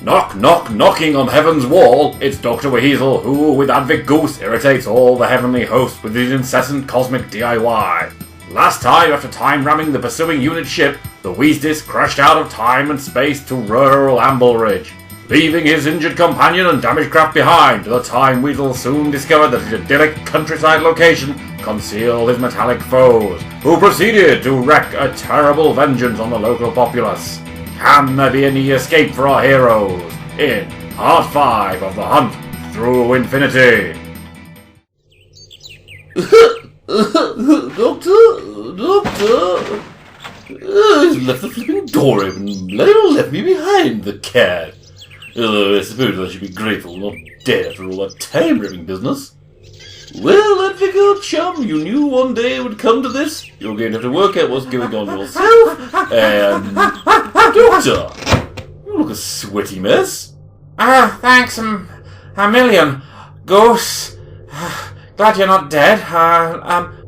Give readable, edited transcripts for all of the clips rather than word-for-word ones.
Knock, knock, knocking on heaven's wall, it's Doctor WHeasel, who, with Advick Goose, irritates all the heavenly host with his incessant cosmic DIY. Last time, after time-ramming the pursuing unit ship, the WheasDis crashed out of time and space to rural Ambleridge, leaving his injured companion and damaged craft behind. The Time Weasel soon discovered that his idyllic countryside location concealed his metallic foes, who proceeded to wreak a terrible vengeance on the local populace. Can there be any escape for our heroes in Part 5 of the Hunt Through Infinity? Doctor! He's left the flipping door open and left me behind, the cat. Although I suppose I should be grateful not dead after all that time-ripping business. Well, Advick, old chum, you knew one day it would come to this. You're going to have to work out what's going on yourself. And... Doctor! You look a sweaty mess. Thanks a million. Goose. Glad you're not dead.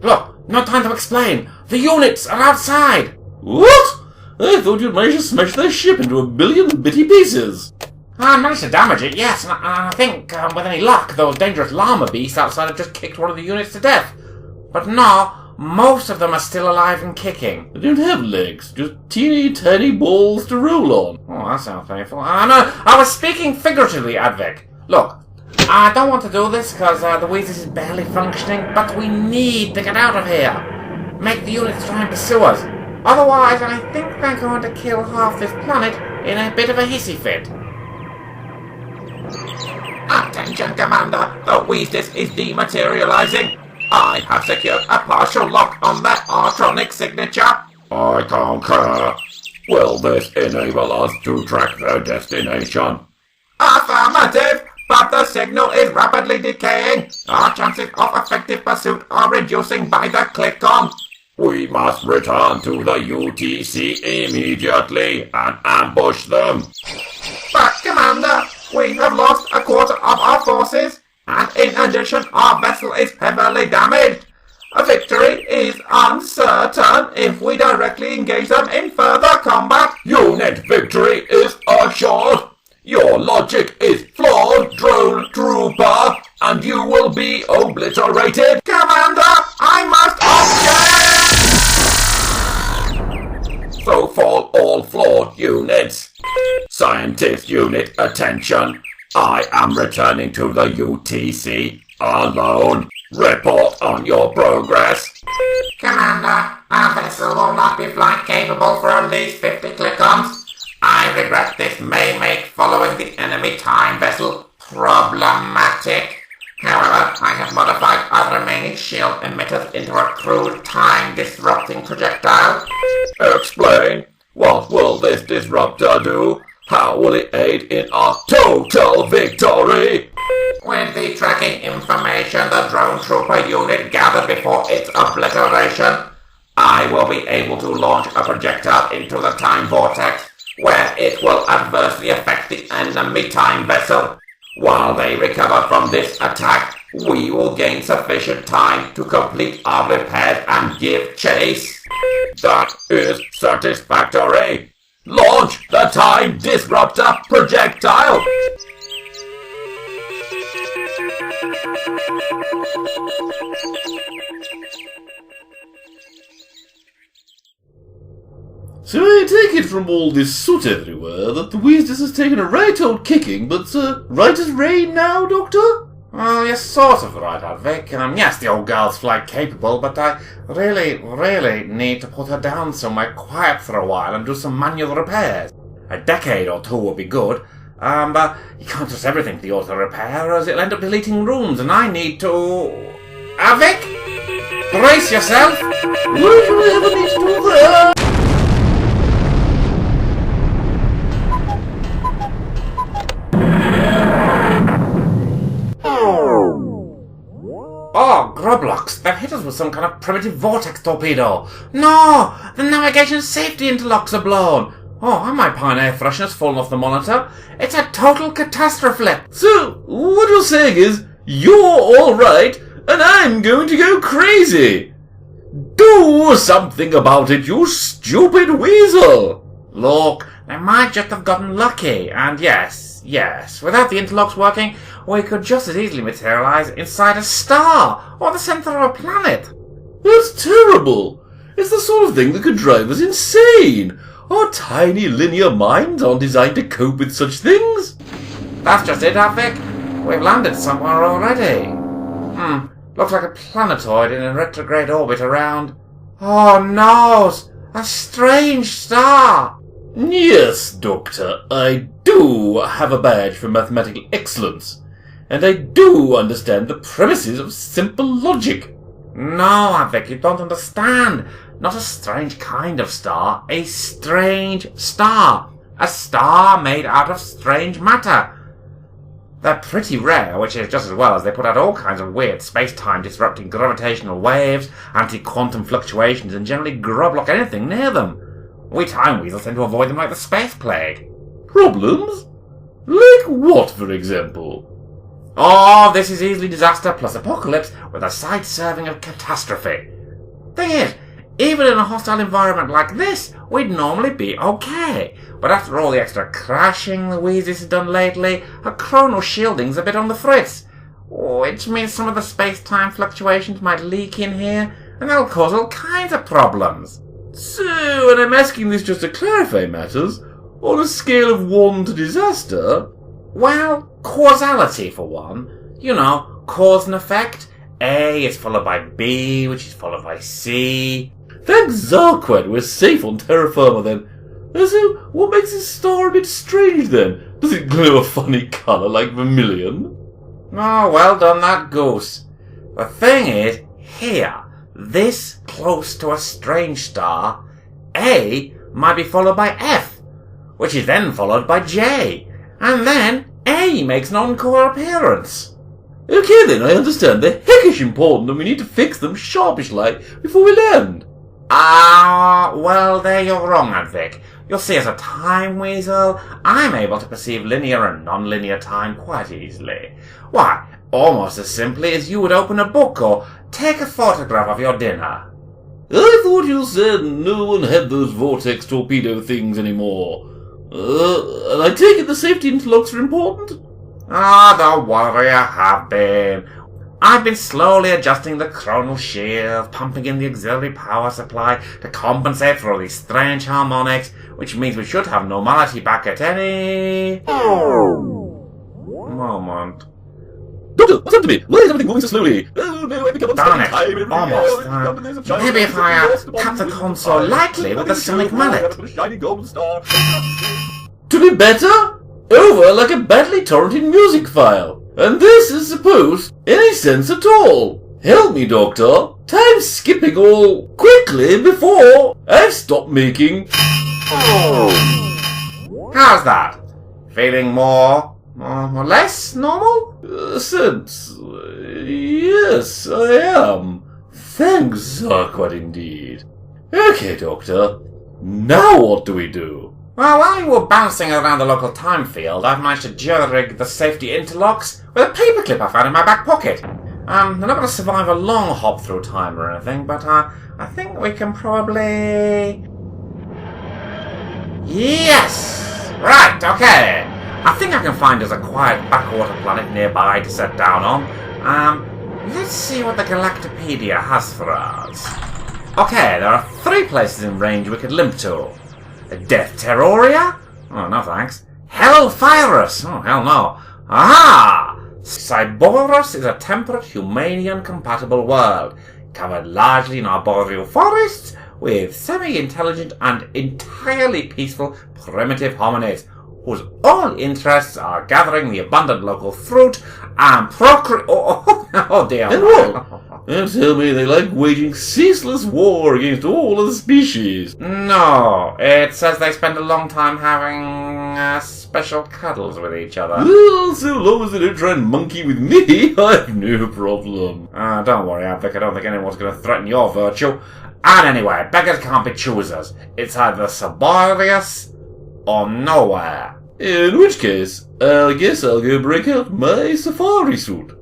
Look, no time to explain. The units are outside. What? I thought you'd managed to smash their ship into a billion bitty pieces. I managed to damage it, yes, and I think, with any luck, those dangerous llama beasts outside have just kicked one of the units to death. But no, most of them are still alive and kicking. They don't have legs, just teeny tiny balls to roll on. Oh, that sounds painful. No, I was speaking figuratively, Advick. Look, I don't want to do this because the WHeasel is barely functioning, but we need to get out of here. Make the units try and pursue us. Otherwise, I think they're going to kill half this planet in a bit of a hissy fit. Attention, Commander! The WheasDis is dematerializing. I have secured a partial lock on the Artronic signature. I concur. Will this enable us to track their destination? Affirmative! But the signal is rapidly decaying. Our chances of effective pursuit are reducing by the click-on. We must return to the UTC immediately and ambush them. But, Commander, we have lost a quarter of our forces, and in addition, our vessel is heavily damaged. A victory is uncertain if we directly engage them in further combat. Unit victory is assured. Your logic is flawed, drone trooper, and you will be obliterated. Commander, I must object! So fall all flawed units. Scientist unit, attention. I am returning to the UTC alone. Report on your progress. Commander, our vessel will not be flight capable for at least 50 click-ons. I regret this may make following the enemy time vessel problematic. However, I have modified our remaining shield emitters into a crude time-disrupting projectile. Explain. What will this disruptor do? How will it aid in our total victory? With the tracking information the drone trooper unit gathered before its obliteration, I will be able to launch a projectile into the time vortex, where it will adversely affect the enemy time vessel. While they recover from this attack, we will gain sufficient time to complete our repairs and give chase. That is satisfactory. Launch the Time Disruptor projectile! So I take it from all this soot everywhere that the WheasDis has taken a right old kicking, but right as rain now, Doctor? Well, you're sort of right, Advick. Yes, the old girl's flight capable, but I really need to put her down somewhere quiet for a while and do some manual repairs. A decade or two will be good, but you can't trust everything to the auto repair, or it'll end up deleting rooms, and I need to... Advick? Brace yourself! Why do I ever need to do that? Oh, Groblocks, they've hit us with some kind of primitive vortex torpedo. No! The navigation safety interlocks are blown. Oh, and my pine air freshener's fallen off the monitor. It's a total catastrophe. So, what you're saying is, you're alright, and I'm going to go crazy. Do something about it, you stupid weasel! Look, they might just have gotten lucky, and yes, without the interlocks working, we could just as easily materialize inside a star, or the center of a planet. That's terrible! It's the sort of thing that could drive us insane! Our tiny linear minds aren't designed to cope with such things! That's just it, Advick. We've landed somewhere already. Looks like a planetoid in a retrograde orbit around... Oh no! A strange star! Yes, Doctor, I do have a badge for mathematical excellence, and I do understand the premises of simple logic. No, Advick, you don't understand. Not a strange kind of star. A strange star. A star made out of strange matter. They're pretty rare, which is just as well as they put out all kinds of weird space-time disrupting gravitational waves, anti-quantum fluctuations, and generally grub-lock anything near them. We time weasels tend to avoid them like the space plague. Problems? Like what, for example? Oh, this is easily disaster plus apocalypse with a side serving of catastrophe. Thing is, even in a hostile environment like this, we'd normally be okay. But after all the extra crashing the Wheezes has done lately, her chronal shielding's a bit on the fritz. Which means some of the space-time fluctuations might leak in here, and that'll cause all kinds of problems. So, and I'm asking this just to clarify matters, on a scale of 1 to disaster? Well, causality for one. You know, cause and effect. A is followed by B, which is followed by C. Thank Zarquad we're safe on terra firma then. So, what makes this star a bit strange then? Does it glow a funny colour like vermilion? Oh, well done that goose. The thing is, here, this close to a strange star, A might be followed by F, which is then followed by J, and then A makes an encore appearance. Okay then, I understand. They're heckish important and we need to fix them sharpish-like before we land. Well, there you're wrong, Advick. You'll see, as a time weasel, I'm able to perceive linear and non-linear time quite easily. Why, almost as simply as you would open a book or take a photograph of your dinner. I thought you said no one had those vortex torpedo things anymore. And I take it the safety interlocks are important? Don't worry, I have been. I've been slowly adjusting the chronal shield, pumping in the auxiliary power supply to compensate for all these strange harmonics, which means we should have normality back at any... moment. Doctor, what's happened to me? Why is everything moving so slowly? Oh no, I become Darn it, almost. Maybe if I tap the console lightly with the sonic mallet. To be better? Over like a badly torrented music file. And this is supposed any sense at all. Help me, Doctor. Time's skipping all quickly before I've stopped making... How's that? Feeling more or less normal? Sense. Yes, I am. Thanks, Zarquad, indeed. Okay, Doctor. Now what do we do? Well, while you were bouncing around the local time field, I've managed to jury-rig the safety interlocks with a paperclip I found in my back pocket. They're not going to survive a long hop through time or anything, but I think we can probably... Yes! Right, okay. I think I can find us a quiet backwater planet nearby to set down on. Let's see what the Galactopedia has for us. Okay, there are 3 places in range we could limp to. Death Terroria? Oh, no thanks. Hellfirus? Oh, hell no. Aha! Cyborus is a temperate, Humanian-compatible world, covered largely in arboreal forests, with semi-intelligent and entirely peaceful primitive hominids, whose only interests are gathering the abundant local fruit and oh dear. And what? And tell me they like waging ceaseless war against all other species. No, it says they spend a long time having special cuddles with each other. Well, so long as they don't try and monkey with me, I've no problem. Don't worry, Advick, I don't think anyone's going to threaten your virtue. And anyway, beggars can't be choosers. It's either Saborius or nowhere. In which case, I guess I'll go break out my safari suit.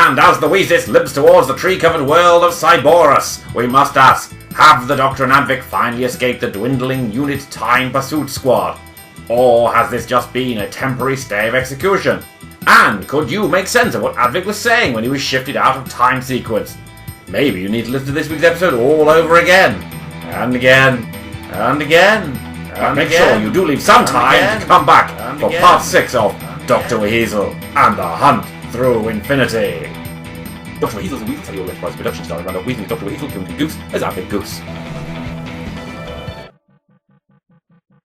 And as the Wheasel limps towards the tree-covered world of Cyborus, we must ask, have the Doctor and Advick finally escaped the dwindling unit time pursuit squad? Or has this just been a temporary stay of execution? And could you make sense of what Advick was saying when he was shifted out of time sequence? Maybe you need to listen to this week's episode all over again. And again. And again. And make sure you do leave some time to come back for part 6 of Doctor WHeasel and the Hunt Through Infinity. Doctor WHeasel is a Weasel Tell Your Enterprise production starring around Weasel, Doctor WHeasel, Coon Goose as Advick Goose.